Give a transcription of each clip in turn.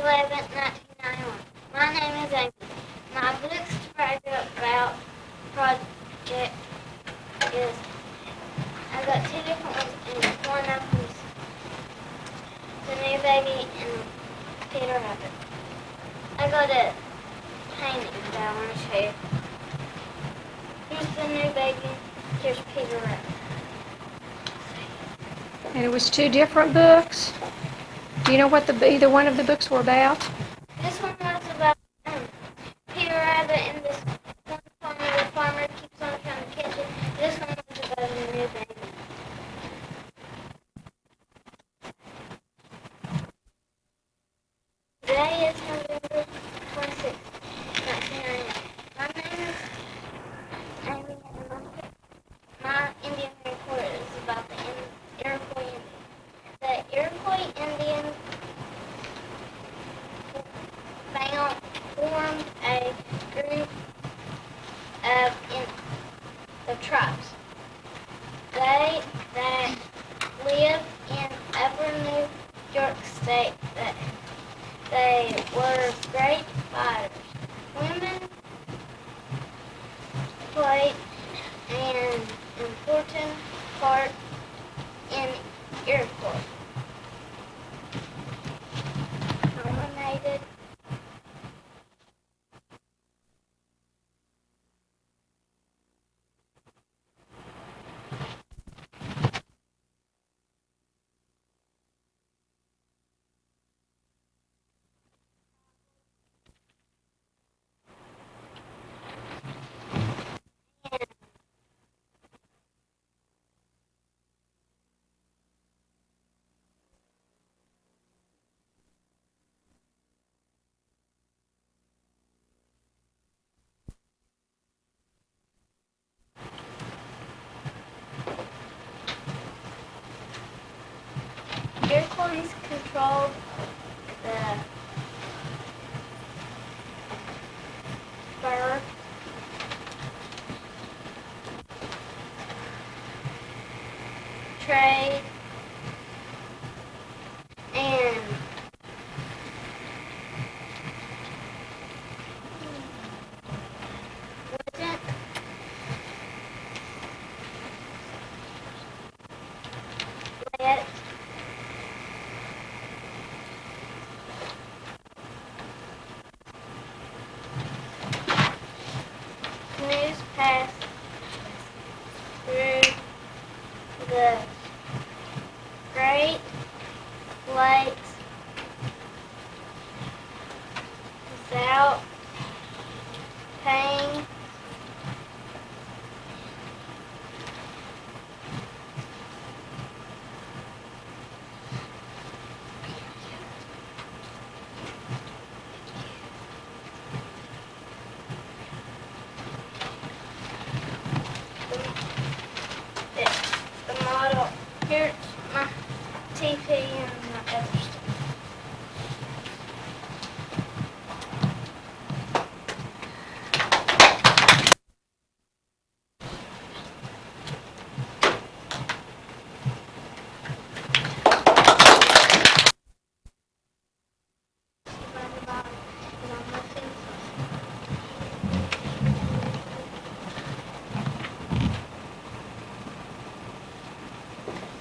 11th, 1991. My name is Amy. My book to write about project is, I got two different ones, and one of them is The New Baby and Peter Rabbit. I got a painting that I want to show you. Here's the new baby, here's Peter Rabbit. And it was two different books. Do you know what either one of the books were about? This one was about Peter Rabbit and this one farmer. The farmer keeps on trying to catch it. This one was about the new baby. Today is November 26th, 1999. My name is Amy, and my Indian report is about the Iroquois Indians. The Iroquois Indians formed a group of tribes. They that lived in Upper New York State. They were great fighters. Women played an important part in Iroquois. Dominated Iroquois controlled the fur, trade, and wasn't let news pass through the Great Lakes without paying the model. Here's my TP and my other stuff.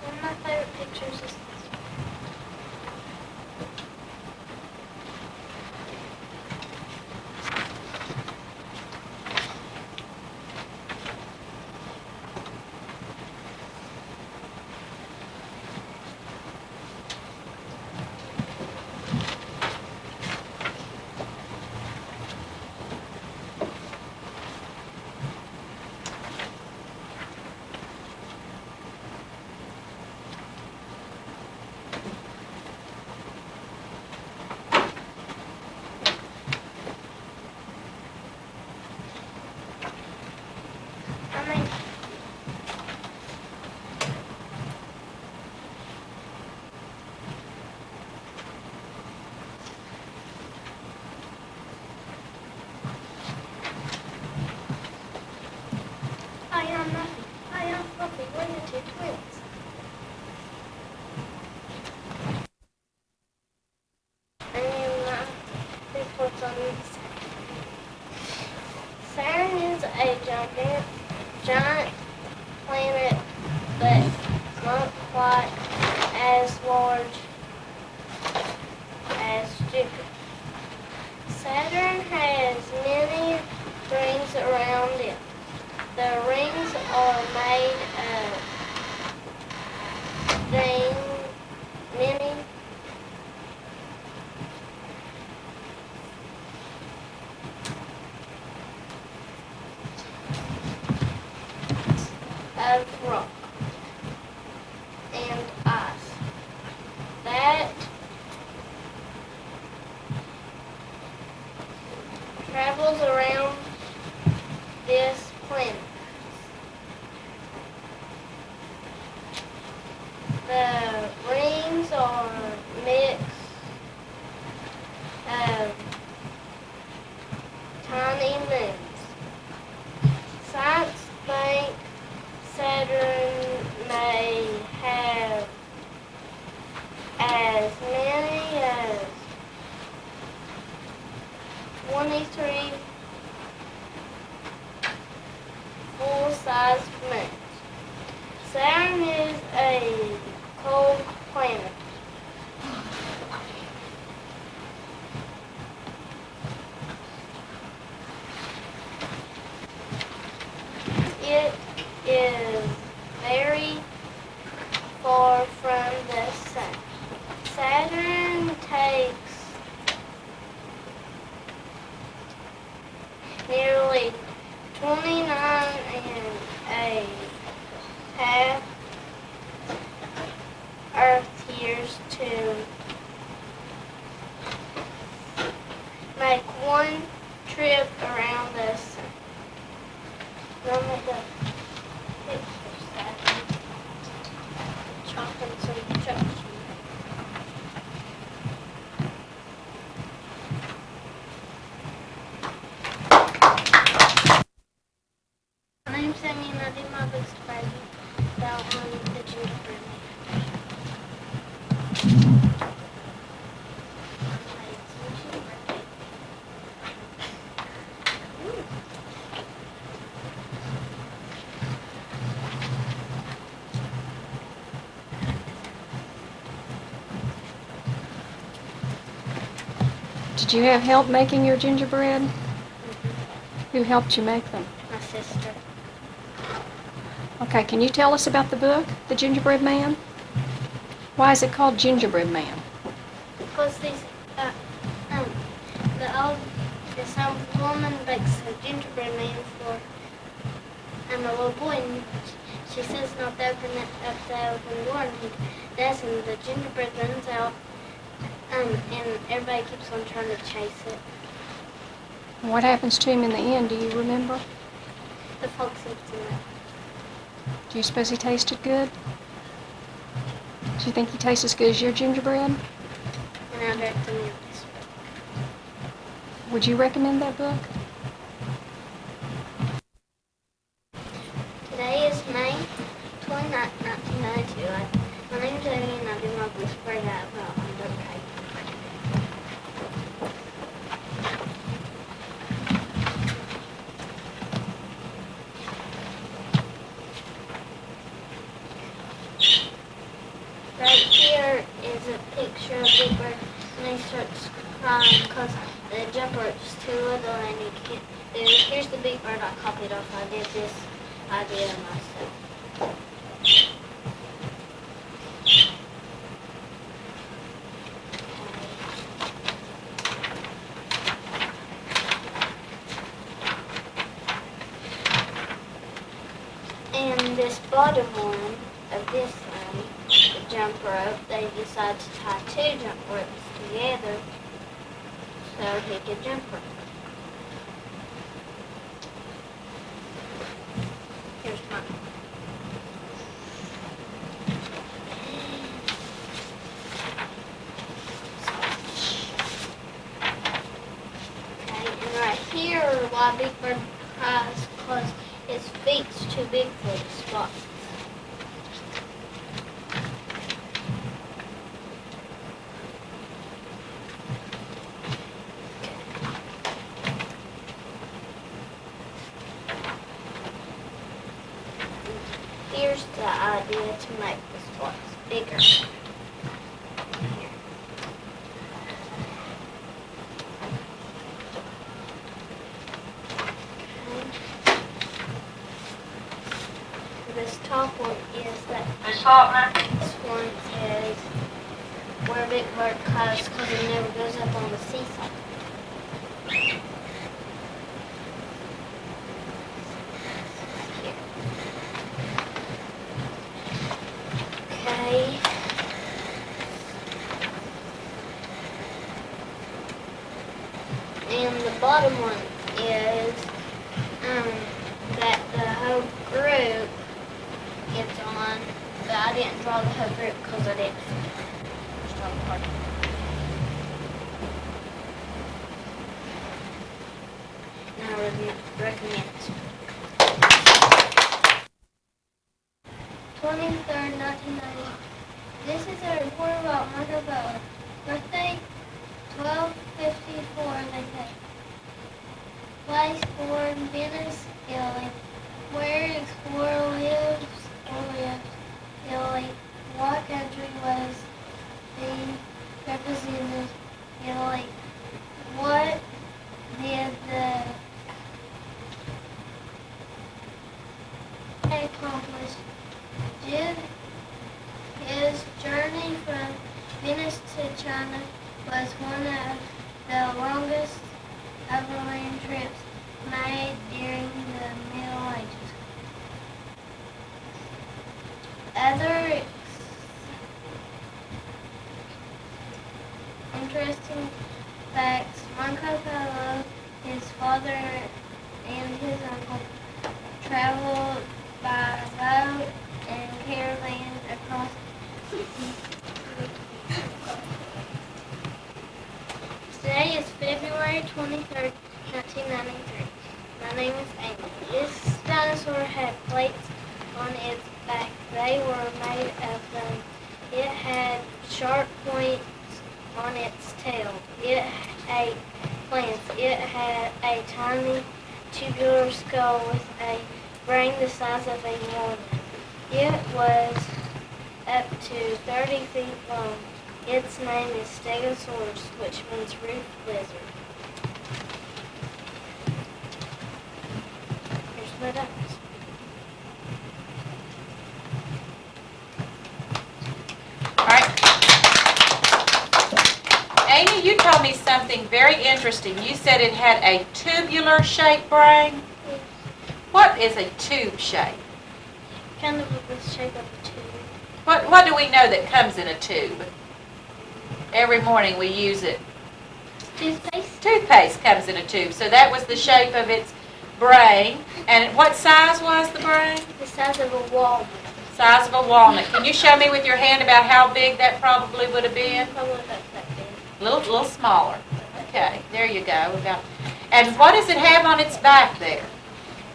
One of my favorite pictures is this one. giant planet, but not quite as large as Jupiter. Saturn has many rings around it. The rings are made of many of rock and ice that travels around this planet. The rings are mix of tiny moons. Science think Saturn may have as many as 23 full-sized moons. Saturn is a cold planet. It is very far from the sun. Saturn takes nearly 29 and a half Earth years to make one trip around the sun. Let me go picture Saturn. Chopping some trucks. My name's Sammy and I do my best to write about the gingerbread man. Did you have help making your gingerbread? Who helped you make them? My sister. Okay, can you tell us about the book, The Gingerbread Man? Why is it called Gingerbread Man? Because this old woman bakes a gingerbread man for a little boy, and she says not to open the open door, and he does, and the gingerbread runs out, and everybody keeps on trying to chase it. What happens to him in the end, do you remember? The folks eats him up. Do you suppose he tasted good? Do you think he tastes as good as your gingerbread? And I recommend this book. Would you recommend that book? Today is May 29th, 1992. My name is Amy, and I do my best to write about under paper. Right here is a picture of Big Bird, and he starts crying because the jumper is too little, and he can't. Here's the Big Bird I copied off. I did this idea myself. And this bottom one of this one, the jump rope, they decided to tie two jump ropes together so he could jump rope. Here's mine. Okay, and right here why Big Bird cries, because his feet's too big for the spots. idea to make the spots bigger. Here. This top one is that. This one is where Big Bird cause it never goes up on the seesaw. Here. Okay. And the bottom one is that the whole group gets on, but I didn't draw the whole group because I didn't draw the part. Now I recommend this one. 23rd, 1990. This is a report about Marco Polo. Birthday, 1254, they say. Place born, Venice, Italy. Where explorer lives or lived, Italy. What country was the represented, Italy? What did the accomplish? Did his journey from Venice to China was one of the longest overland trips made during the Middle Ages. Other interesting facts: Marco Polo, his father, and his uncle traveled by boat and caravan across. Today is February 23rd, 1993. My name is Amy. This dinosaur had plates on its back. They were made of bone. It had sharp points on its tail. It ate plants. It had a tiny tubular skull with a brain the size of a walnut. It was up to 30 feet long. Its name is Stegosaurus, which means roof lizard. Here's my dinosaur. All right. Amy, you told me something very interesting. You said it had a tubular shaped brain. What is a tube shape? Kind of the shape of a tube. What do we know that comes in a tube? Every morning we use it. Toothpaste? Toothpaste comes in a tube. So that was the shape of its brain. And what size was the brain? The size of a walnut. Size of a walnut. Can you show me with your hand about how big that probably would have been? Probably about that big. A little smaller. Okay, there you go. And what does it have on its back there?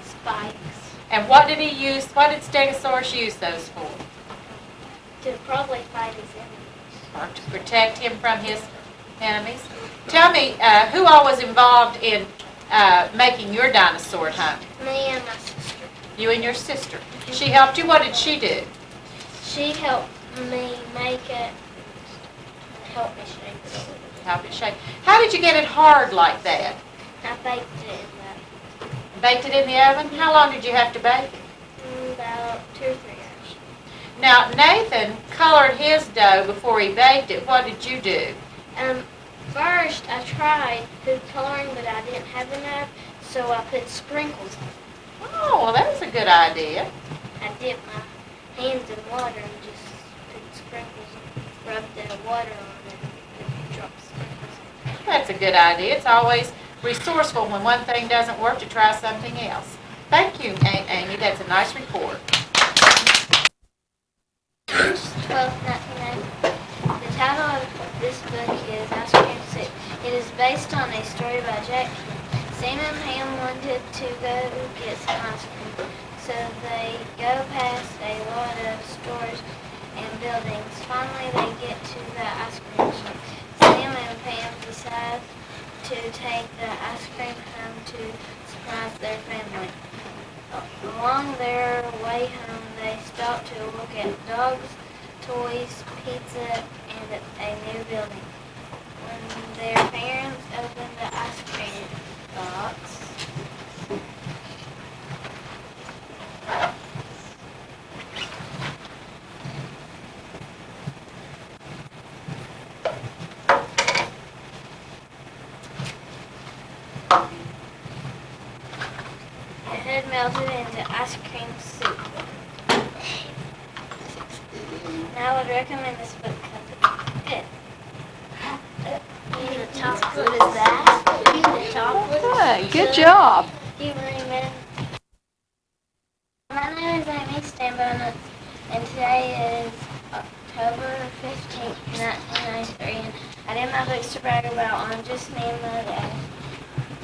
Spikes. And what did he use? What did Stegosaurus use those for? To probably fight his enemies. Or to protect him from his enemies? Tell me, who all was involved in making your dinosaur home? Me and my sister. You and your sister. She helped you. What did she do? She helped me make it, help me shape it. Help it shape. How did you get it hard like that? I baked it in that. Baked it in the oven? How long did you have to bake it? About 2 or 3 hours. Now, Nathan colored his dough before he baked it. What did you do? First I tried food coloring, but I didn't have enough, so I put sprinkles on. Oh, well, that's a good idea. I dipped my hands in water and just put sprinkles and rubbed the water on it and dropped sprinkles. That's a good idea. It's always resourceful when one thing doesn't work to try something else. Thank you, Amy. That's a nice report. March 12, 1990. The title of this book is Ice Cream Soup. It is based on a story by Jack Kent. Sam and Pam wanted to go get some ice cream, so they go past a lot of stores and buildings. Finally, they get to the ice cream shop. Sam and Pam decide to take the ice cream home to surprise their family. Along their way home, they stopped to look at dogs, toys, pizza, and a new building. When their parents opened the ice cream box, it had melted into ice cream soup. And I would recommend this book because you the top good as that. You the top Hey, good job. You remember. My name is Amy Stambone, and today is October 15th, 1993, and I did my books to brag about on just me and my dad.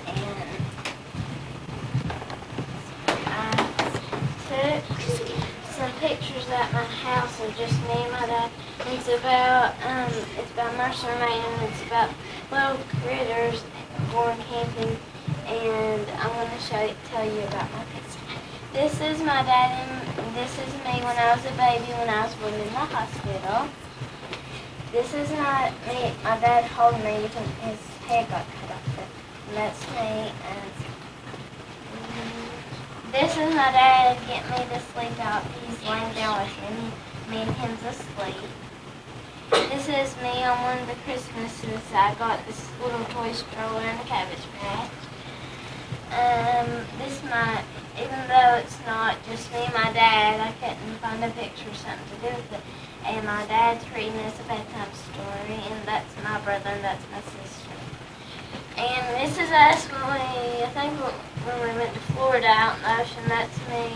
And I took some pictures at my house of just me and my dad. And it's about Mercer, Maine, and it's about little critters going camping. And I'm going to tell you about my picture. This is my dad and this is me when I was a baby when I was born in the hospital. This is my dad holding me because his head got cut off. And that's me. And this is my dad getting me to sleep out. He's laying down with me and him's asleep. This is me on one of the Christmases. I got this little toy stroller and a Cabbage Patch. Even though it's not just me and my dad, I couldn't find a picture or something to do with it. And my dad's reading us a bedtime story, and that's my brother and that's my sister. And this is us when we went to Florida out in the ocean. That's me.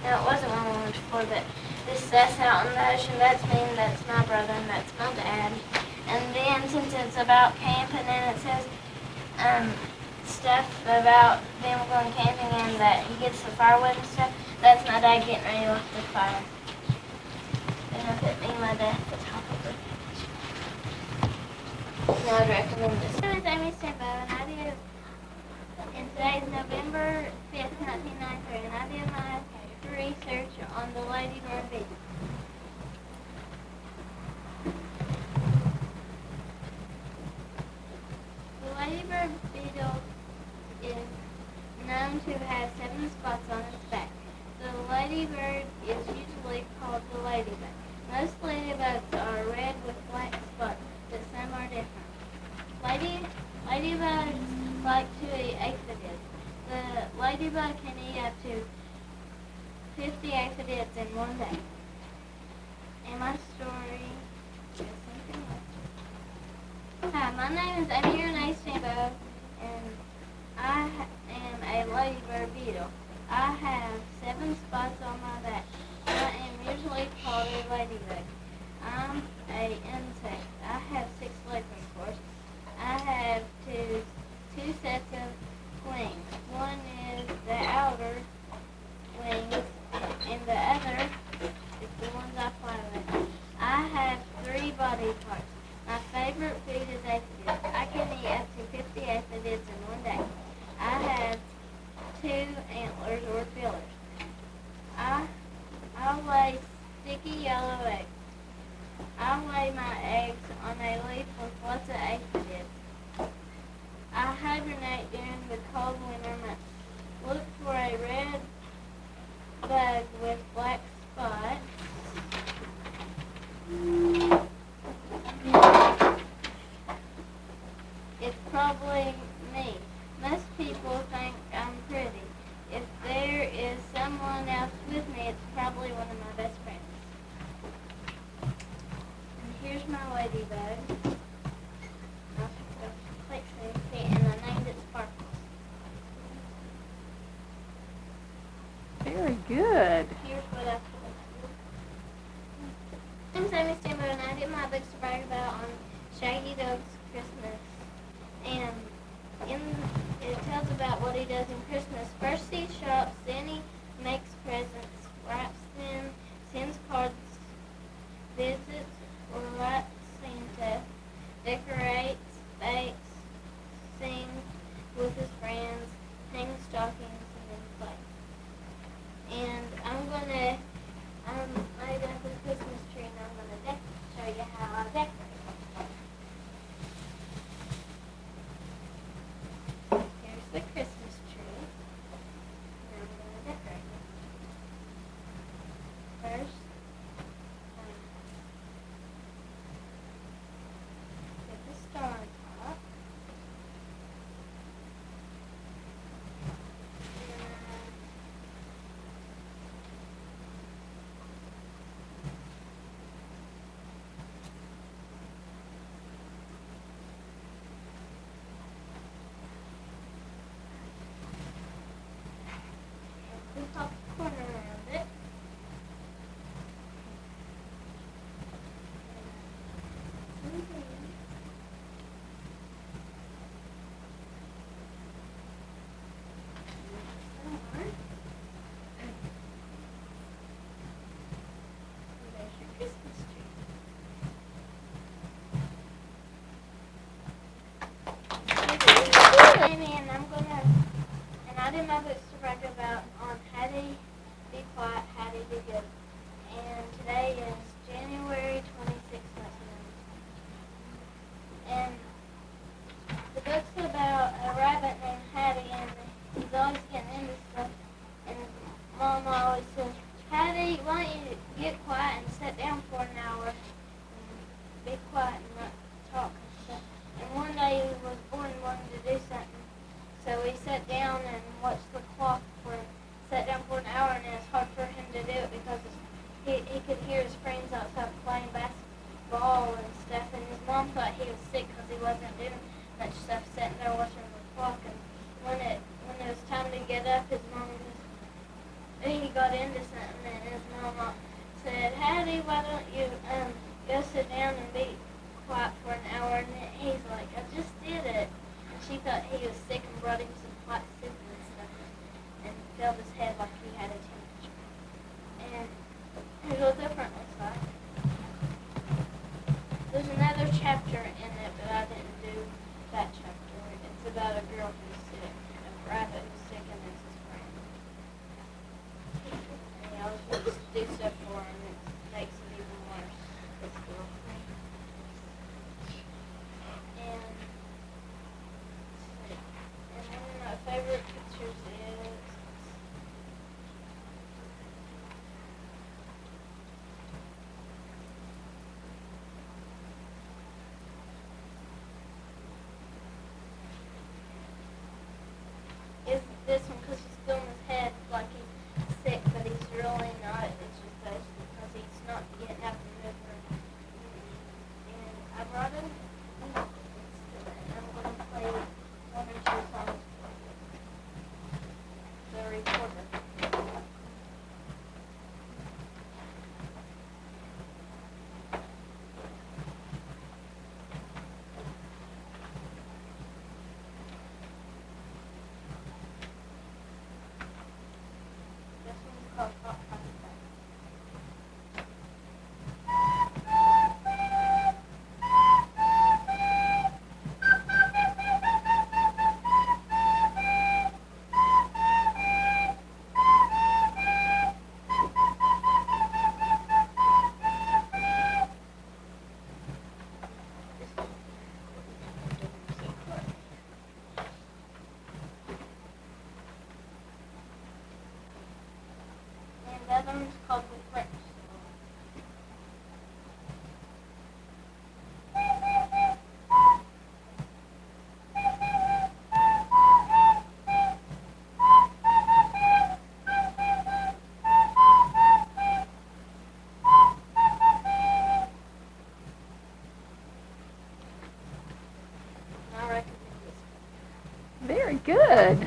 No, it wasn't when we went to Florida, but this is us out in the ocean. That's me and that's my brother and that's my dad. And then since it's about camping and it says stuff about them going camping and that he gets the firewood and stuff, that's my dad getting ready to light the fire. And I put me and my dad at the top of the page. Now I'd recommend this. My name is Amy Stambone and today is November 5th, 1993, and I did my research on the ladybird beetle. The ladybird beetle is known to have 7 spots on its back. The ladybird is usually called the ladybug. Most ladybugs are red with black spots, but some are different. Ladybugs like to eat aphids. The ladybug can eat up to 50 aphids in one day. And my story is something else. Hi, my name is Amy Renee Stambone, and I am a ladybird beetle. I have 7 spots on my back. I am usually called a ladybug. I'm an insect. I have 6 legs, of course. I have two sets of wings. One is the outer wings, and the other is the ones I fly with. I have 3 body parts. My favorite food is aphids. I can eat up to 50 aphids in one day. I have 2 antlers or feelers. I lay sticky yellow eggs. I lay my eggs on a leaf with lots of aphids. I hibernate during the cold winter months. Look for a red bug with black spots. It's probably me. Most people think I'm pretty. If there is someone else with me, it's probably one of my best friends. And here's my ladybug. And I named it Sparkles. Very good. Here's what I put. I'm Sammy Stambone, and I did my books to brag about on Shaggy Dog's Christmas. And it tells about what he does in Christmas. First he shops, then he makes presents, wraps them, sends cards, visits or writes Santa, decorates, bakes, sings with his friends, hangs stockings, and then plays. did my books to brag about on Hattie Be Quiet, Hattie Be Good. And today is January 26th, 1992. And the book's about a rabbit named Hattie, and he's always getting into stuff. And his mom always says, Hattie, why don't you get quiet and sit down for an hour and be quiet and not talk and stuff. And one day he was bored and wanted to do something. So he sat down and watched the clock sat down for an hour, and it was hard for him to do it because he could hear his friends outside playing basketball and stuff. And his mom thought he was sick because he wasn't doing much stuff, sitting there watching the clock. And when it was time to get up, his mom he got into something, and his mama said, Hattie, why don't you go sit down and be quiet for an hour? And he's like, I just did it. And she thought he was sick and brought him some hot soup and stuff and filled his head like he had a temperature. And here's what different looks like. There's another chapter in it, but I didn't do that chapter. It's about a girl who's sick, a rabbit who's sick, and it's his friend. And he always wants to do stuff for him, and it makes it even worse. It's girl. And one of my favorite pictures is this one, because he's filling his head like he's sick, but he's really not. It's just basically because he's not getting up and moving. And I brought him. I'm going to play one or two songs for you. The recorder. This one's called Hot Prospect. And the other one's called The French Store. And I recommend this one. Very good.